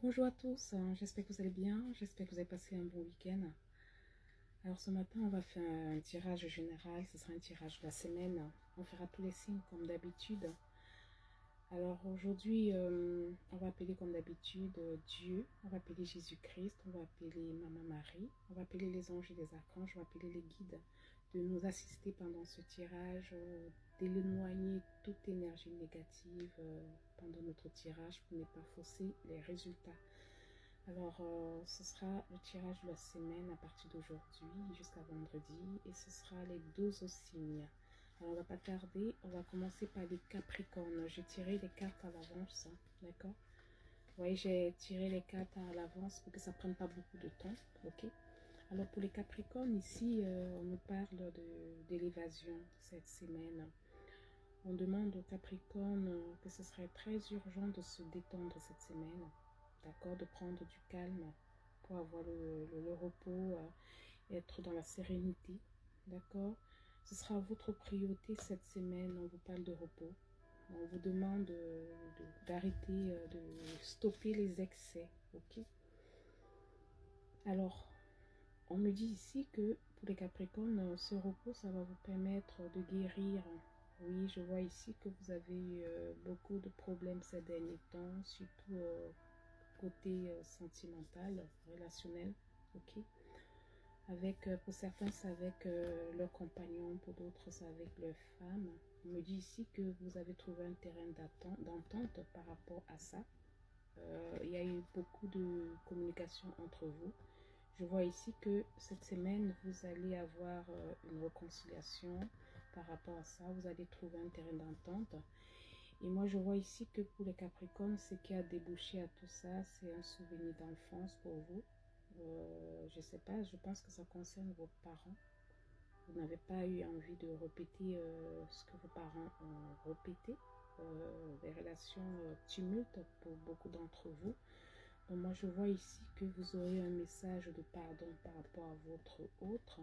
Bonjour à tous, j'espère que vous allez bien, j'espère que vous avez passé un bon week-end. Alors ce matin, on va faire un tirage général, ce sera un tirage de la semaine. On fera tous les signes comme d'habitude. Alors aujourd'hui, on va appeler comme d'habitude Dieu, on va appeler Jésus-Christ, on va appeler Maman Marie, on va appeler les anges et les archanges, on va appeler les guides de nous assister pendant ce tirage, d'éloigner toute énergie négative pendant notre tirage pour ne pas fausser les résultats. Alors, ce sera le tirage de la semaine à partir d'aujourd'hui jusqu'à vendredi et ce sera les 12 signes. Alors, on va pas tarder, on va commencer par les Capricornes. J'ai tiré les cartes à l'avance, d'accord? Vous voyez, j'ai tiré les cartes à l'avance pour que ça prenne pas beaucoup de temps, ok? Alors, pour les Capricornes, ici, on nous parle de l'évasion cette semaine. On demande aux Capricornes que ce serait très urgent de se détendre cette semaine, d'accord, de prendre du calme pour avoir le repos, être dans la sérénité, d'accord. Ce sera votre priorité cette semaine, on vous parle de repos. On vous demande d'arrêter, de stopper les excès, ok. Alors, on me dit ici que pour les Capricornes, ce repos, ça va vous permettre de guérir. Oui, je vois ici que vous avez eu beaucoup de problèmes ces derniers temps, surtout côté sentimental, relationnel, ok. Avec, pour certains, c'est avec leur compagnon, pour d'autres, c'est avec leur femme. On me dit ici que vous avez trouvé un terrain d'entente par rapport à ça. Il y a eu beaucoup de communication entre vous. Je vois ici que cette semaine, vous allez avoir une réconciliation par rapport à ça. Vous allez trouver un terrain d'entente. Et moi, je vois ici que pour les Capricornes, ce qui a débouché à tout ça, c'est un souvenir d'enfance pour vous. Je ne sais pas, je pense que ça concerne vos parents. Vous n'avez pas eu envie de répéter ce que vos parents ont répété. Des relations tumultes pour beaucoup d'entre vous. Donc moi, je vois ici que vous aurez un message de pardon par rapport à votre autre.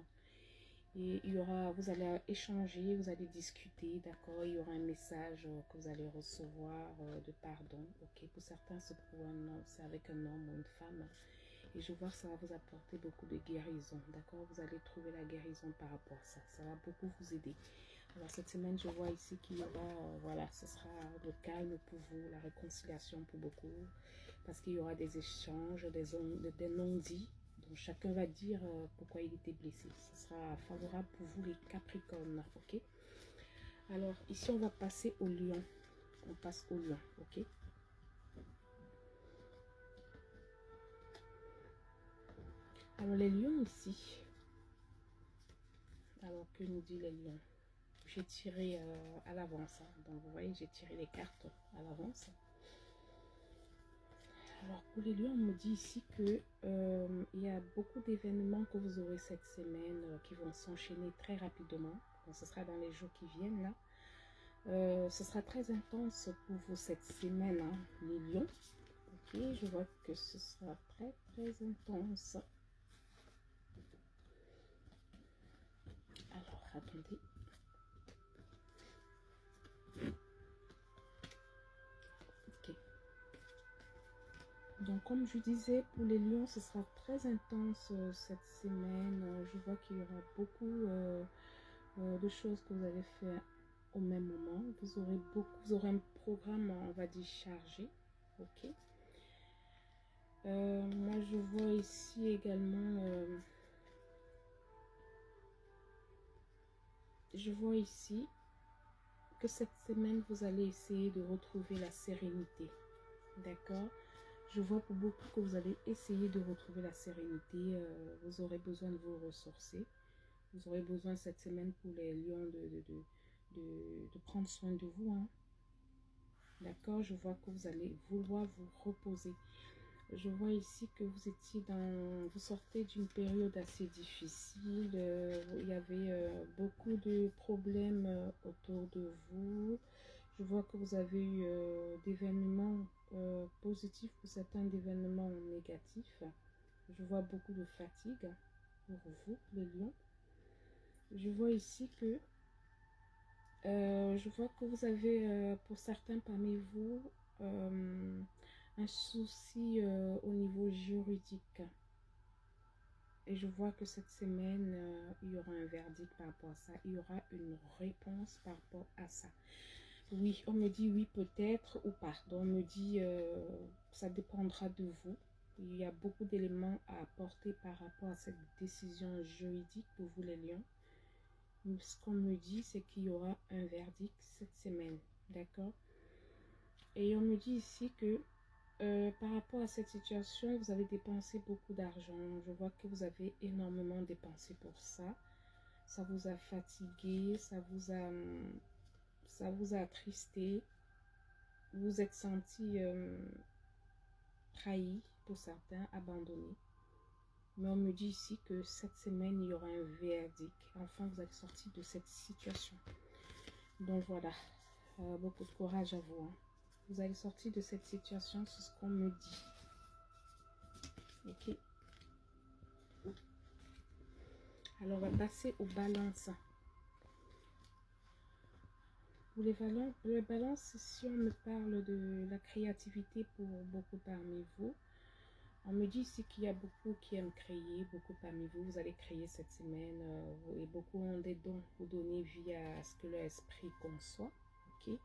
Et il y aura, vous allez échanger, vous allez discuter, d'accord. Il y aura un message que vous allez recevoir de pardon. Ok, pour certains, c'est pour un homme, c'est avec un homme ou une femme. Et je vois que ça va vous apporter beaucoup de guérison, d'accord. Vous allez trouver la guérison par rapport à ça. Ça va beaucoup vous aider. Alors cette semaine, je vois ici qu'il y aura, voilà, ce sera le calme pour vous, la réconciliation pour beaucoup, parce qu'il y aura des échanges, des non-dits. Donc chacun va dire pourquoi il était blessé. Ce sera favorable pour vous les Capricornes, ok. Alors ici, on va passer au lion. On passe au lion, ok. Alors les lions ici, alors que nous dit les lions? J'ai tiré à l'avance, hein. Donc vous voyez, j'ai tiré les cartes à l'avance. Alors pour les lions, on me dit ici que il y a beaucoup d'événements que vous aurez cette semaine qui vont s'enchaîner très rapidement. Donc ce sera dans les jours qui viennent là. Ce sera très intense pour vous cette semaine, hein, les lions. Ok, je vois que ce sera très intense. Alors attendez. Ok. Donc comme je disais, pour les lions, ce sera très intense cette semaine. Je vois qu'il y aura beaucoup de choses que vous allez faire au même moment. Vous aurez un programme, on va dire, chargé. Ok. Moi, je vois ici également... je vois ici que cette semaine, vous allez essayer de retrouver la sérénité. D'accord. Je vois pour beaucoup que vous allez essayer de retrouver la sérénité. Vous aurez besoin de vous ressourcer. Vous aurez besoin cette semaine pour les lions de prendre soin de vous. Hein. D'accord. Je vois que vous allez vouloir vous reposer. Je vois ici que vous étiez dans... Vous sortez d'une période assez difficile. Il y avait beaucoup de problèmes autour de vous. Je vois que vous avez eu d'événements positifs pour certains, d'événements négatifs. Je vois beaucoup de fatigue pour vous, les lions. Je vois ici que... je vois que vous avez, pour certains parmi vous, un souci au niveau juridique. Et je vois que cette semaine, il y aura un verdict par rapport à ça. Il y aura une réponse par rapport à ça. Oui, on me dit oui peut-être ou pas. Donc on me dit ça dépendra de vous. Il y a beaucoup d'éléments à apporter par rapport à cette décision juridique pour vous les lions. Ce qu'on me dit, c'est qu'il y aura un verdict cette semaine. D'accord? Et on me dit ici que par rapport à cette situation, vous avez dépensé beaucoup d'argent. Je vois que vous avez énormément dépensé pour ça. Ça vous a fatigué, ça vous a attristé. Vous vous êtes senti trahi pour certains, abandonné. Mais on me dit ici que cette semaine, il y aura un verdict. Enfin, vous êtes sorti de cette situation. Donc voilà, beaucoup de courage à vous. Hein. Vous allez sortir de cette situation, c'est ce qu'on me dit. Ok. Alors, on va passer aux balances. Pour les balances, si on me parle de la créativité pour beaucoup parmi vous, on me dit ici qu'il y a beaucoup qui aiment créer, beaucoup parmi vous, vous allez créer cette semaine et beaucoup ont des dons pour donner vie à ce que leur esprit conçoit. Ok.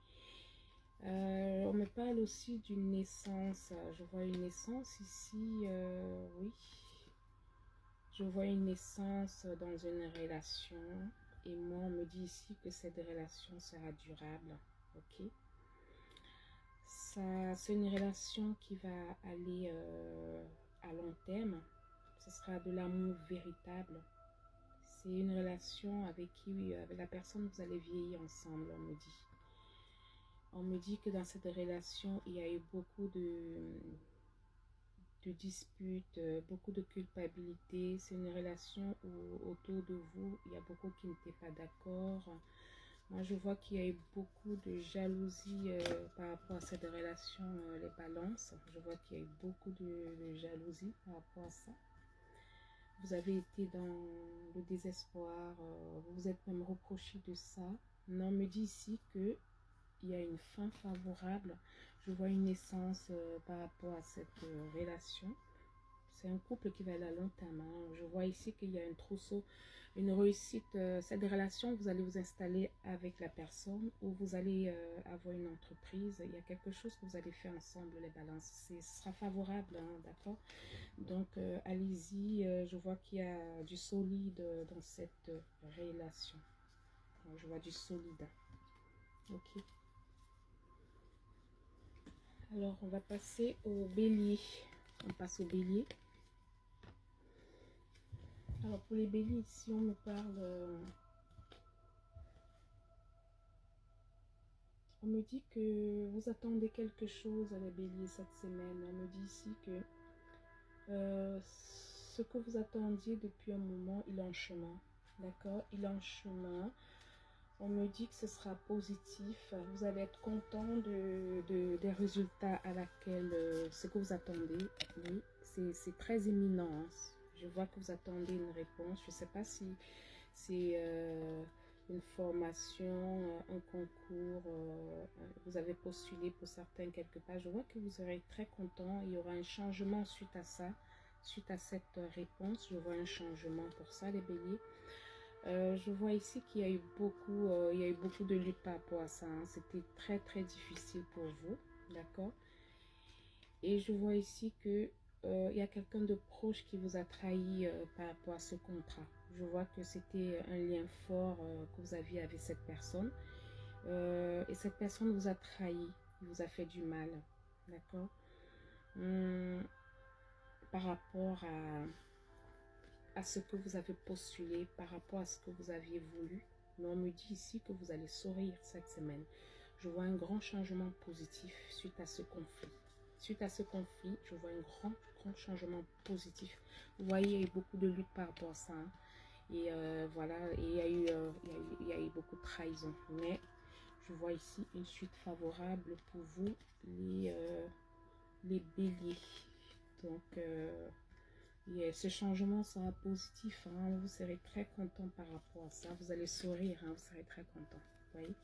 On me parle aussi d'une naissance. Je vois une naissance ici, oui. Je vois une naissance dans une relation. Et moi, on me dit ici que cette relation sera durable. Ok. Ça, c'est une relation qui va aller à long terme. Ce sera de l'amour véritable. C'est une relation avec qui, avec la personne, vous allez vieillir ensemble, on me dit. On me dit que dans cette relation, il y a eu beaucoup de disputes, beaucoup de culpabilité. C'est une relation où autour de vous, il y a beaucoup qui n'étaient pas d'accord. Moi, je vois qu'il y a eu beaucoup de jalousie par rapport à cette relation, les balances. Je vois qu'il y a eu beaucoup de jalousie par rapport à ça. Vous avez été dans le désespoir, vous vous êtes même reproché de ça. Mais on me dit ici que il y a une fin favorable. Je vois une naissance par rapport à cette relation. C'est un couple qui va aller à long terme. Hein. Je vois ici qu'il y a un trousseau, une réussite. Cette relation, vous allez vous installer avec la personne ou vous allez avoir une entreprise. Il y a quelque chose que vous allez faire ensemble, les balances. Ce sera favorable, hein, d'accord? Donc, allez-y. Je vois qu'il y a du solide dans cette relation. Je vois du solide. Ok. Alors, on va passer au bélier. On passe au bélier. Alors, pour les béliers, ici, on me parle... on me dit que vous attendez quelque chose à les béliers cette semaine. On me dit ici que ce que vous attendiez depuis un moment, il est en chemin. D'accord? Il est en chemin. On me dit que ce sera positif. Vous allez être content des résultats à laquelle ce que vous attendez. Oui, c'est très imminent. Hein. Je vois que vous attendez une réponse. Je ne sais pas si c'est une formation, un concours. Vous avez postulé pour certains quelque part. Je vois que vous serez très content. Il y aura un changement suite à ça. Suite à cette réponse, je vois un changement pour ça, les béliers. Je vois ici qu'il y a eu beaucoup de luttes par rapport à ça. Hein. C'était très très difficile pour vous, d'accord? Et je vois ici que il y a quelqu'un de proche qui vous a trahi par rapport à ce contrat. Je vois que c'était un lien fort que vous aviez avec cette personne. Et cette personne vous a trahi, vous a fait du mal, d'accord? Par rapport à ce que vous avez postulé, par rapport à ce que vous aviez voulu. Mais on me dit ici que vous allez sourire cette semaine. Je vois un grand changement positif suite à ce conflit. Suite à ce conflit, je vois un grand changement positif. Vous voyez, il y a eu beaucoup de lutte par rapport à ça. Hein. Et voilà, et il y a eu beaucoup de trahison. Mais je vois ici une suite favorable pour vous, les béliers. Donc, ce changement sera positif. Hein. Vous serez très content par rapport à ça. Vous allez sourire. Hein. Vous serez très content. Vous voyez?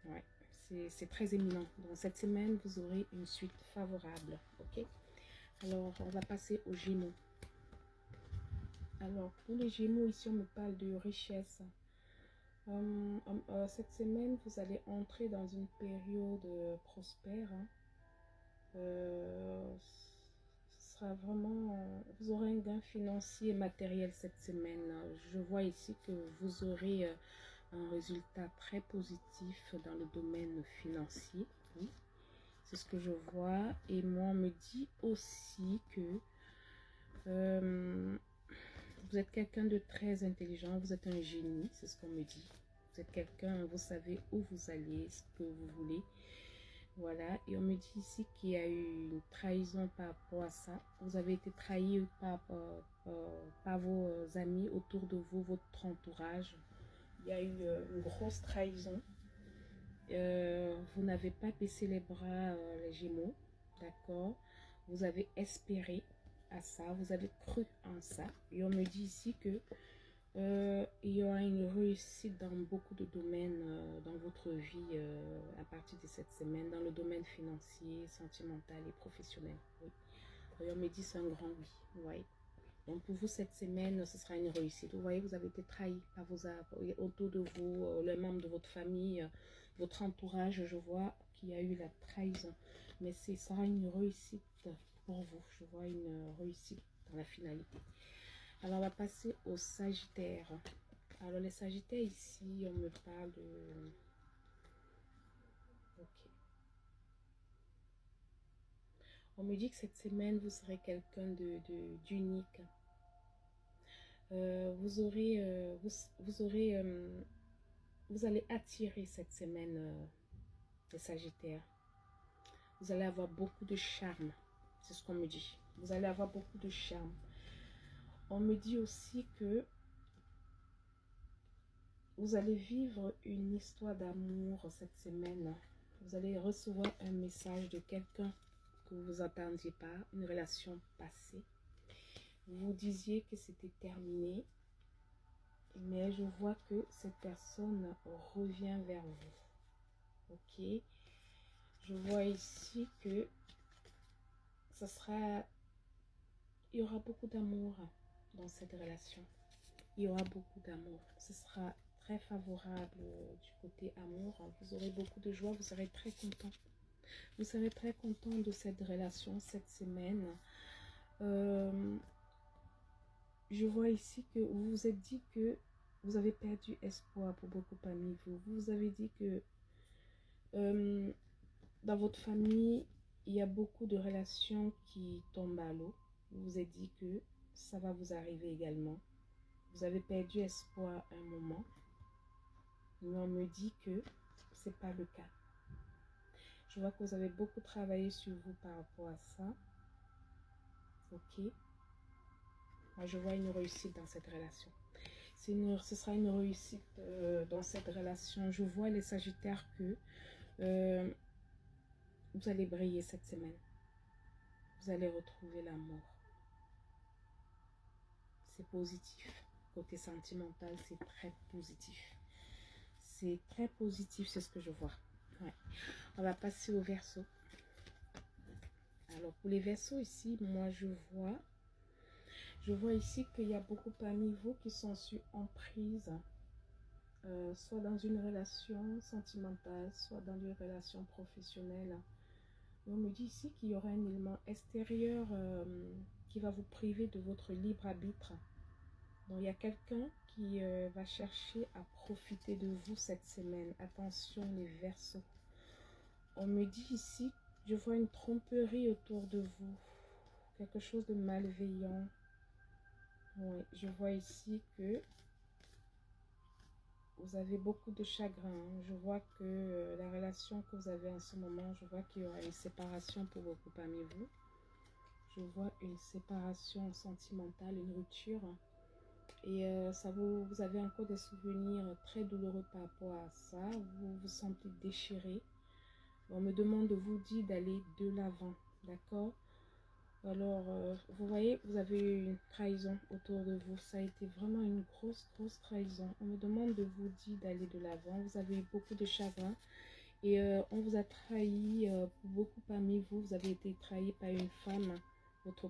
Ouais. c'est très éminent. Donc cette semaine, vous aurez une suite favorable. Ok. Alors, on va passer aux Gémeaux. Alors, pour les Gémeaux, ici, on me parle de richesse. Cette semaine, vous allez entrer dans une période prospère. Hein. Ce sera vraiment, vous aurez un gain financier et matériel cette semaine. Je vois ici que vous aurez un résultat très positif dans le domaine financier. Oui, c'est ce que je vois. Et moi, on me dit aussi que vous êtes quelqu'un de très intelligent, vous êtes un génie, c'est ce qu'on me dit. Vous êtes quelqu'un, vous savez où vous allez, ce que vous voulez. Voilà, et on me dit ici qu'il y a eu une trahison par rapport à ça. Vous avez été trahi par vos amis autour de vous, votre entourage. Il y a eu une grosse trahison. Vous n'avez pas baissé les bras, les Gémeaux, d'accord? Vous avez espéré à ça, vous avez cru en ça. Et on me dit ici que il y aura une réussite dans beaucoup de domaines dans votre vie à partir de cette semaine, dans le domaine financier, sentimental et professionnel. Oui. Et on me dit c'est un grand oui. Vous voyez. Donc pour vous cette semaine, ce sera une réussite. Vous voyez, vous avez été trahi par vos autour de vous, les membres de votre famille, votre entourage. Je vois qu'il y a eu la trahison, mais ce sera une réussite pour vous. Je vois une réussite dans la finalité. Alors, on va passer aux Sagittaires. Alors, les Sagittaires, ici, on me parle de... Ok. On me dit que cette semaine, vous serez quelqu'un d'unique. Vous aurez... vous allez attirer cette semaine les Sagittaires. Vous allez avoir beaucoup de charme. C'est ce qu'on me dit. Vous allez avoir beaucoup de charme. On me dit aussi que vous allez vivre une histoire d'amour cette semaine. Vous allez recevoir un message de quelqu'un que vous n'attendiez pas, une relation passée. Vous disiez que c'était terminé, mais je vois que cette personne revient vers vous. Ok. Je vois ici que ça sera... Il y aura beaucoup d'amour dans cette relation. Il y aura beaucoup d'amour. Ce sera très favorable du côté amour. Vous aurez beaucoup de joie. Vous serez très content. Vous serez très content de cette relation cette semaine. Je vois ici que vous vous êtes dit que vous avez perdu espoir pour beaucoup parmi vous. Vous vous avez dit que dans votre famille, il y a beaucoup de relations qui tombent à l'eau. Vous vous êtes dit que ça va vous arriver également. Vous avez perdu espoir un moment. Mais on me dit que ce n'est pas le cas. Je vois que vous avez beaucoup travaillé sur vous par rapport à ça. Ok. Moi, je vois une réussite dans cette relation. Ce sera une réussite dans cette relation. Je vois les Sagittaires que vous allez briller cette semaine. Vous allez retrouver l'amour. C'est positif. Côté sentimental, c'est très positif. C'est très positif, c'est ce que je vois. Ouais. On va passer au Verseau. Alors, pour les Verseaux ici, moi, je vois ici qu'il y a beaucoup parmi vous qui sont sur emprise, soit dans une relation sentimentale, soit dans une relation professionnelle. Et on me dit ici qu'il y aura un élément extérieur qui va vous priver de votre libre arbitre. Donc, il y a quelqu'un qui va chercher à profiter de vous cette semaine. Attention, les Verseaux. On me dit ici, je vois une tromperie autour de vous. Quelque chose de malveillant. Oui, je vois ici que vous avez beaucoup de chagrin. Je vois que la relation que vous avez en ce moment, je vois qu'il y aura une séparation pour beaucoup parmi vous. Je vois une séparation sentimentale, une rupture. Et vous avez encore des souvenirs très douloureux par rapport à ça. Vous vous sentez déchiré. On me demande de vous dire d'aller de l'avant. D'accord? Alors, vous voyez, vous avez eu une trahison autour de vous. Ça a été vraiment une grosse trahison. On me demande de vous dire d'aller de l'avant. Vous avez eu beaucoup de chagrin. Et on vous a trahi, pour beaucoup parmi vous, vous avez été trahi par une femme, votre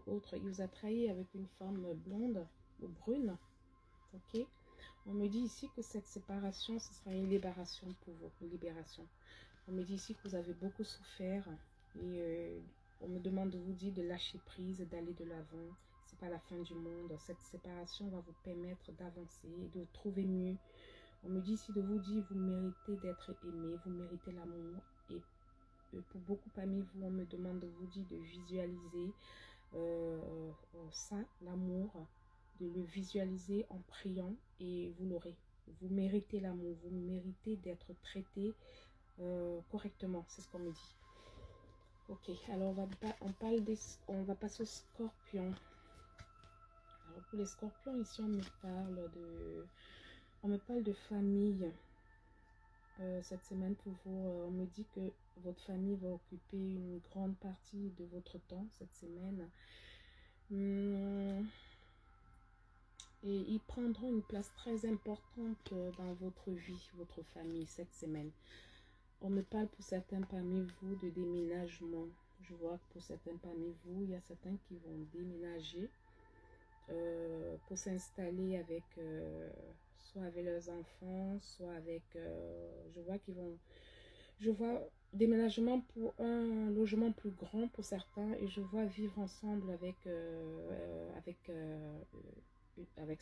autre, il vous a trahi avec une femme blonde ou brune, ok? On me dit ici que cette séparation, ce sera une libération pour vous, une libération. On me dit ici que vous avez beaucoup souffert et on me demande de vous dire de lâcher prise, d'aller de l'avant. C'est pas la fin du monde. Cette séparation va vous permettre d'avancer, de trouver mieux. On me dit ici de vous dire vous méritez d'être aimé, vous méritez l'amour. Et pour beaucoup parmi vous, on me demande de vous dire de visualiser ça, l'amour, de le visualiser en priant et vous l'aurez. Vous méritez l'amour, vous méritez d'être traité correctement, c'est ce qu'on me dit. Ok, alors on va passer au scorpion. Alors pour les scorpions, ici on me parle de famille. Cette semaine pour vous, on me dit que votre famille va occuper une grande partie de votre temps cette semaine. Et ils prendront une place très importante dans votre vie, votre famille cette semaine. On me parle pour certains parmi vous de déménagement. Je vois que pour certains parmi vous, il y a certains qui vont déménager pour s'installer avec, soit avec leurs enfants, soit avec, je vois déménagement pour un logement plus grand pour certains et je vois vivre ensemble avec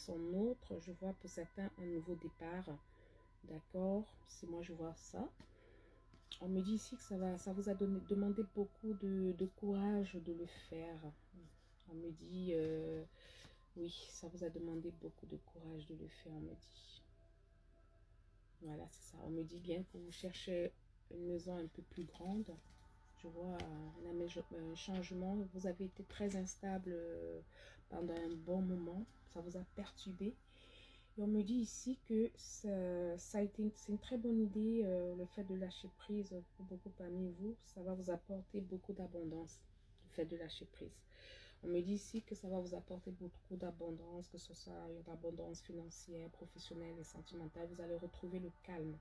son autre. Je vois pour certains un nouveau départ. D'accord, c'est moi je vois ça. On me dit ici que ça vous a demandé beaucoup de courage de le faire. On me dit, oui, ça vous a demandé beaucoup de courage de le faire, on me dit. Voilà, c'est ça. On me dit bien que vous cherchez une maison un peu plus grande. Je vois un changement. Vous avez été très instable pendant un bon moment. Ça vous a perturbé. Et on me dit ici que c'est une très bonne idée, le fait de lâcher prise pour beaucoup parmi vous. Ça va vous apporter beaucoup d'abondance, le fait de lâcher prise. On me dit ici que ça va vous apporter beaucoup d'abondance, que ce soit une abondance financière, professionnelle et sentimentale. Vous allez retrouver le calme.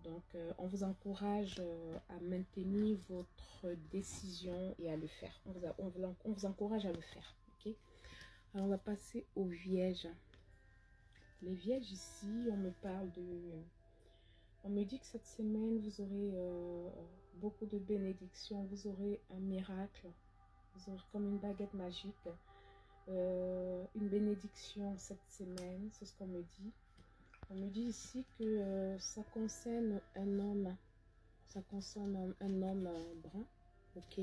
Donc, on vous encourage à maintenir votre décision et à le faire. On vous encourage à le faire. Ok? Alors, on va passer aux vierges. Les vierges ici, on me parle de... On me dit que cette semaine, vous aurez beaucoup de bénédictions. Vous aurez un miracle. Vous aurez comme une baguette magique. Une bénédiction cette semaine. C'est ce qu'on me dit. On me dit ici que ça concerne un homme. Ça concerne un homme brun. Ok.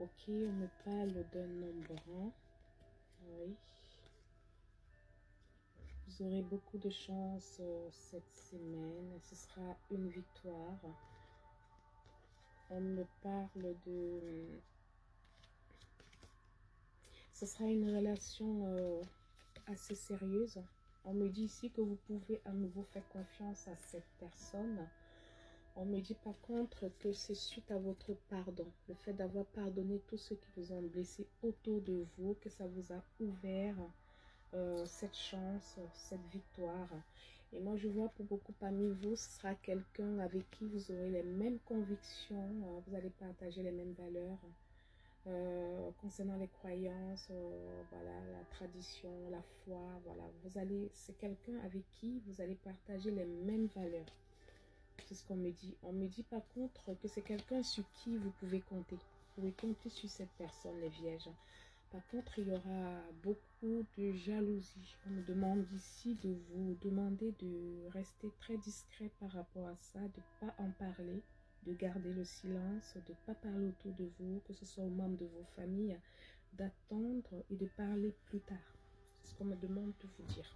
Ok, on me parle d'un homme brun. Oui. Vous aurez beaucoup de chance cette semaine. Ce sera une victoire. On me parle de... Ce sera une relation assez sérieuse. On me dit ici que vous pouvez à nouveau faire confiance à cette personne. On me dit par contre que c'est suite à votre pardon. Le fait d'avoir pardonné tous ceux qui vous ont blessé autour de vous, que ça vous a ouvert cette chance, cette victoire. Et moi, je vois pour beaucoup parmi vous, ce sera quelqu'un avec qui vous aurez les mêmes convictions, vous allez partager les mêmes valeurs concernant les croyances, voilà, la tradition, la foi, voilà. C'est quelqu'un avec qui vous allez partager les mêmes valeurs. C'est ce qu'on me dit. On me dit par contre que c'est quelqu'un sur qui vous pouvez compter. Vous pouvez compter sur cette personne, les vierges. Par contre, il y aura beaucoup de jalousie. On me demande ici de vous demander de rester très discret par rapport à ça, de ne pas en parler, de garder le silence, de ne pas parler autour de vous, que ce soit aux membres de vos familles, d'attendre et de parler plus tard. C'est ce qu'on me demande de vous dire.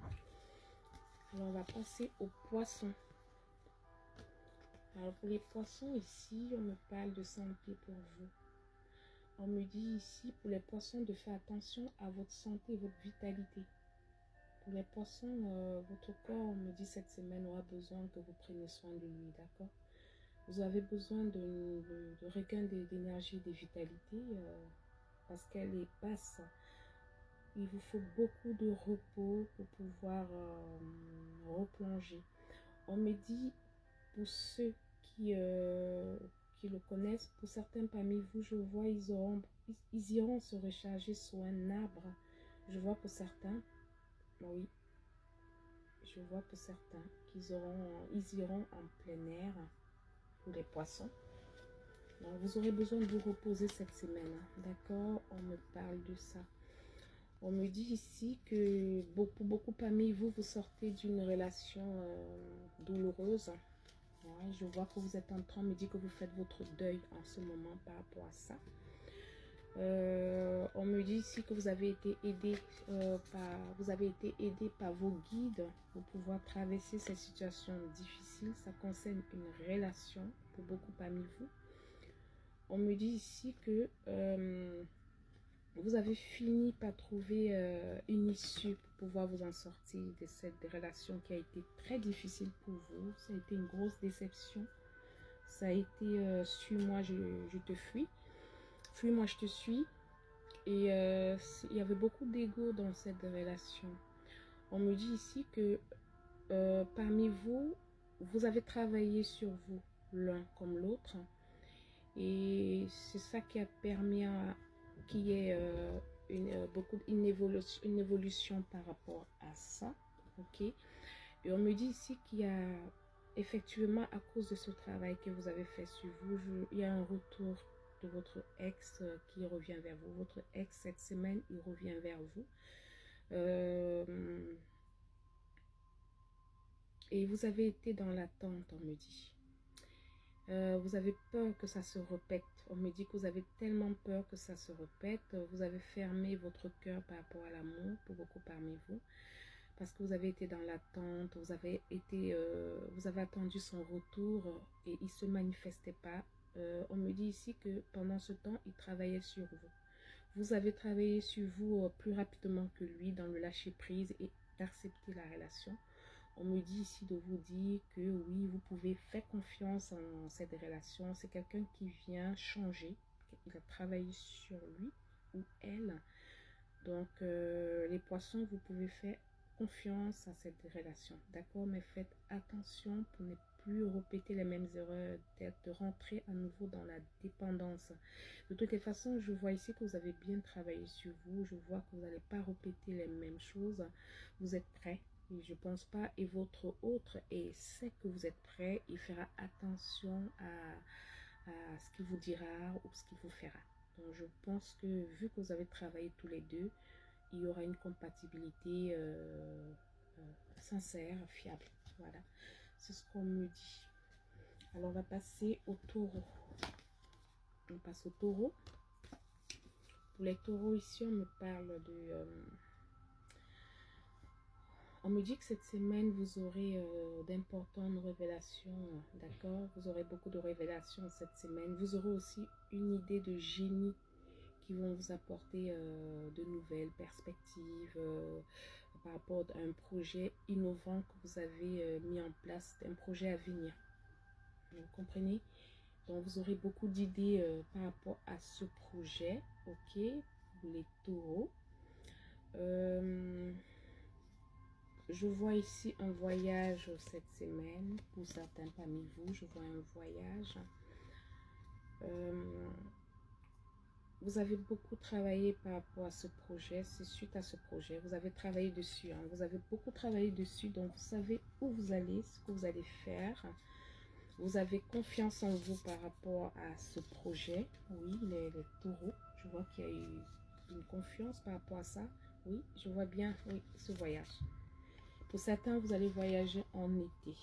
Alors, on va passer aux poissons. Alors, pour les poissons, ici, on me parle de santé pour vous. On me dit ici, pour les poissons, de faire attention à votre santé et votre vitalité. Pour les poissons, votre corps, on me dit cette semaine, aura besoin que vous preniez soin de lui, d'accord? Vous avez besoin de regain d'énergie et de vitalité parce qu'elle est basse. Il vous faut beaucoup de repos pour pouvoir replonger. On me dit pour ceux qui le connaissent, pour certains parmi vous, je vois, ils iront se recharger sur un arbre. Je vois pour certains, oui, je vois pour certains ils iront en plein air pour les poissons. Donc, vous aurez besoin de vous reposer cette semaine, hein. D'accord? On me parle de ça. On me dit ici que beaucoup parmi vous, vous sortez d'une relation douloureuse. Ouais, je vois que vous êtes en train, on me dit que vous faites votre deuil en ce moment par rapport à ça. On me dit ici que vous avez été aidé par vos guides pour pouvoir traverser cette situation difficile. Ça concerne une relation pour beaucoup parmi vous. On me dit ici que vous avez fini par trouver une issue pour pouvoir vous en sortir de cette relation qui a été très difficile pour vous. Ça a été une grosse déception. Ça a été suis-moi, je te fuis. Fuis-moi, je te suis. Et il y avait beaucoup d'ego dans cette relation. On me dit ici que parmi vous, vous avez travaillé sur vous l'un comme l'autre. Et c'est ça qui a permis qu'il y ait une évolution par rapport à ça. Ok. Et on me dit ici qu'il y a effectivement, à cause de ce travail que vous avez fait sur vous, il y a un retour de votre ex qui revient vers vous. Votre ex, cette semaine, il revient vers vous. Et vous avez été dans l'attente, on me dit. Vous avez peur que ça se répète. On me dit que vous avez tellement peur que ça se répète. Vous avez fermé votre cœur par rapport à l'amour pour beaucoup parmi vous. Parce que vous avez été dans l'attente, vous avez attendu son retour et il ne se manifestait pas. On me dit ici que pendant ce temps, il travaillait sur vous. Vous avez travaillé sur vous plus rapidement que lui dans le lâcher prise et d'accepter la relation. On me dit ici de vous dire que oui, vous pouvez faire confiance en cette relation. C'est quelqu'un qui vient changer. Il a travaillé sur lui ou elle. Donc, les poissons, vous pouvez faire confiance à cette relation. D'accord? Mais faites attention pour ne plus répéter les mêmes erreurs, de rentrer à nouveau dans la dépendance. De toutes les façons, je vois ici que vous avez bien travaillé sur vous. Je vois que vous n'allez pas répéter les mêmes choses. Vous êtes prêt. Et je pense pas. Et votre autre, et sait que vous êtes prêt, il fera attention à ce qu'il vous dira ou ce qu'il vous fera. Donc, je pense que vu que vous avez travaillé tous les deux, il y aura une compatibilité sincère, fiable. Voilà, c'est ce qu'on me dit. Alors, on va passer au taureau. On passe au taureau. Pour les taureaux, ici, on me parle de... on me dit que cette semaine, vous aurez d'importantes révélations, d'accord? Vous aurez beaucoup de révélations cette semaine. Vous aurez aussi une idée de génie qui vont vous apporter de nouvelles perspectives par rapport à un projet innovant que vous avez mis en place, un projet à venir. Vous comprenez? Donc, vous aurez beaucoup d'idées par rapport à ce projet, ok, pour les taureaux. Je vois ici un voyage cette semaine. Pour certains parmi vous, je vois un voyage. Vous avez beaucoup travaillé par rapport à ce projet. C'est suite à ce projet. Vous avez travaillé dessus. Hein. Vous avez beaucoup travaillé dessus. Donc, vous savez où vous allez, ce que vous allez faire. Vous avez confiance en vous par rapport à ce projet. Oui, les taureaux. Je vois qu'il y a eu une confiance par rapport à ça. Oui, je vois bien, oui, ce voyage. Pour certains, vous allez voyager en été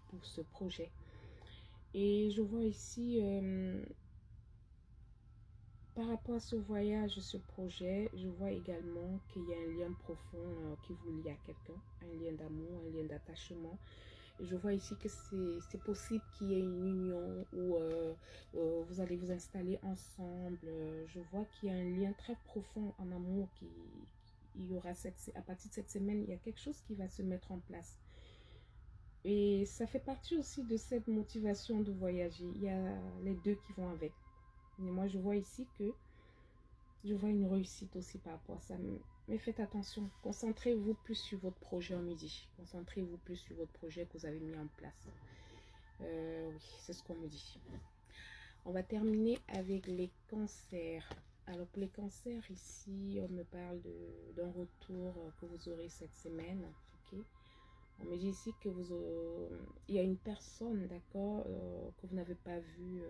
pour ce projet. Et je vois ici... par rapport à ce voyage, ce projet, je vois également qu'il y a un lien profond qui vous lie à quelqu'un, un lien d'amour, un lien d'attachement. Je vois ici que c'est possible qu'il y ait une union où vous allez vous installer ensemble. Je vois qu'il y a un lien très profond en amour il y aura à partir de cette semaine, il y a quelque chose qui va se mettre en place. Et ça fait partie aussi de cette motivation de voyager. Il y a les deux qui vont avec. Mais moi, je vois ici que je vois une réussite aussi par rapport à ça. Mais faites attention. Concentrez-vous plus sur votre projet en midi. Concentrez-vous plus sur votre projet que vous avez mis en place. Oui, c'est ce qu'on me dit. On va terminer avec les cancers. Alors pour les cancers, ici, on me parle d'un retour que vous aurez cette semaine. Ok. On me dit ici que il y a une personne, d'accord, que vous n'avez pas vue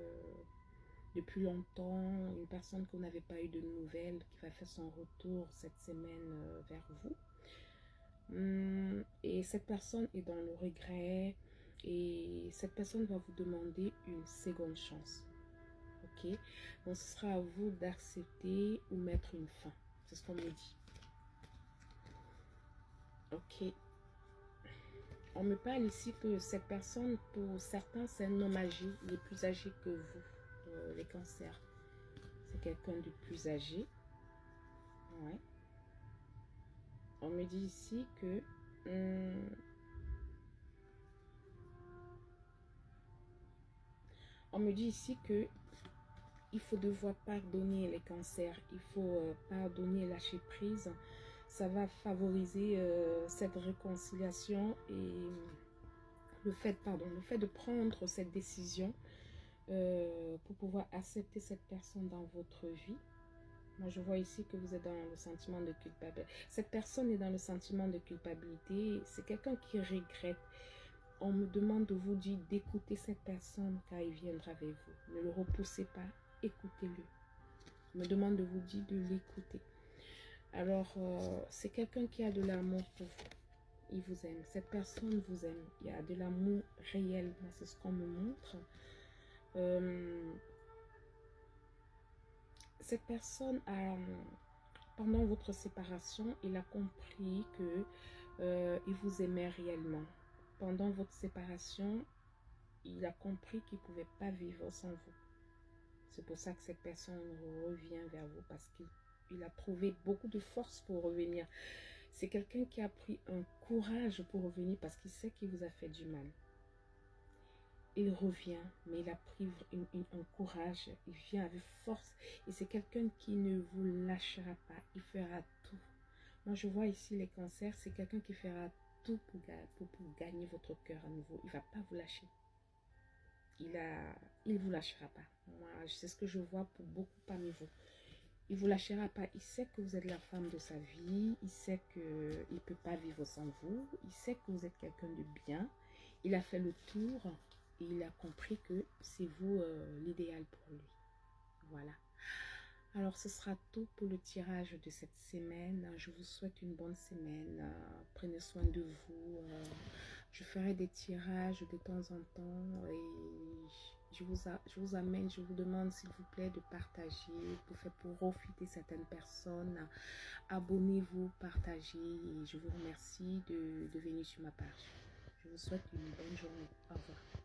depuis longtemps, une personne que vous n'avez pas eu de nouvelles, qui va faire son retour cette semaine vers vous. Et cette personne est dans le regret et cette personne va vous demander une seconde chance. Ok, donc ce sera à vous d'accepter ou mettre une fin. C'est ce qu'on me dit. Ok. On me parle ici que cette personne, pour certains, c'est un homme âgé, il est plus âgé que vous, les cancers. C'est quelqu'un de plus âgé. Ouais. On me dit ici que on me dit ici que il faut devoir pardonner les cancers. Il faut pardonner, lâcher prise. Ça va favoriser cette réconciliation et le fait de prendre cette décision pour pouvoir accepter cette personne dans votre vie. Moi, je vois ici que vous êtes dans le sentiment de culpabilité. Cette personne est dans le sentiment de culpabilité. C'est quelqu'un qui regrette. On me demande de vous dire d'écouter cette personne car il viendra avec vous. Ne le repoussez pas, écoutez-le. On me demande de vous dire de l'écouter. Alors, c'est quelqu'un qui a de l'amour pour vous. Il vous aime. Cette personne vous aime. Il y a de l'amour réel. C'est ce qu'on me montre. Cette personne a, pendant votre séparation, il a compris que il vous aimait réellement. Pendant votre séparation, il a compris qu'il ne pouvait pas vivre sans vous. C'est pour ça que cette personne revient vers vous parce qu'il a trouvé beaucoup de force pour revenir. C'est quelqu'un qui a pris un courage pour revenir parce qu'il sait qu'il vous a fait du mal. Il revient, mais il a pris un courage, il vient avec force. Et c'est quelqu'un qui ne vous lâchera pas, il fera tout. Moi, je vois ici les cancers, c'est quelqu'un qui fera tout pour gagner votre cœur à nouveau. Il ne va pas vous lâcher. Il vous lâchera pas. Moi, c'est ce que je vois pour beaucoup parmi vous. Il vous lâchera pas. Il sait que vous êtes la femme de sa vie. Il sait qu'il ne peut pas vivre sans vous. Il sait que vous êtes quelqu'un de bien. Il a fait le tour et il a compris que c'est vous l'idéal pour lui. Voilà. Alors, ce sera tout pour le tirage de cette semaine. Je vous souhaite une bonne semaine. Prenez soin de vous. Je ferai des tirages de temps en temps et je vous amène, je vous demande s'il vous plaît de partager pour profiter certaines personnes. Abonnez-vous, partagez et je vous remercie de venir sur ma page. Je vous souhaite une bonne journée. Au revoir.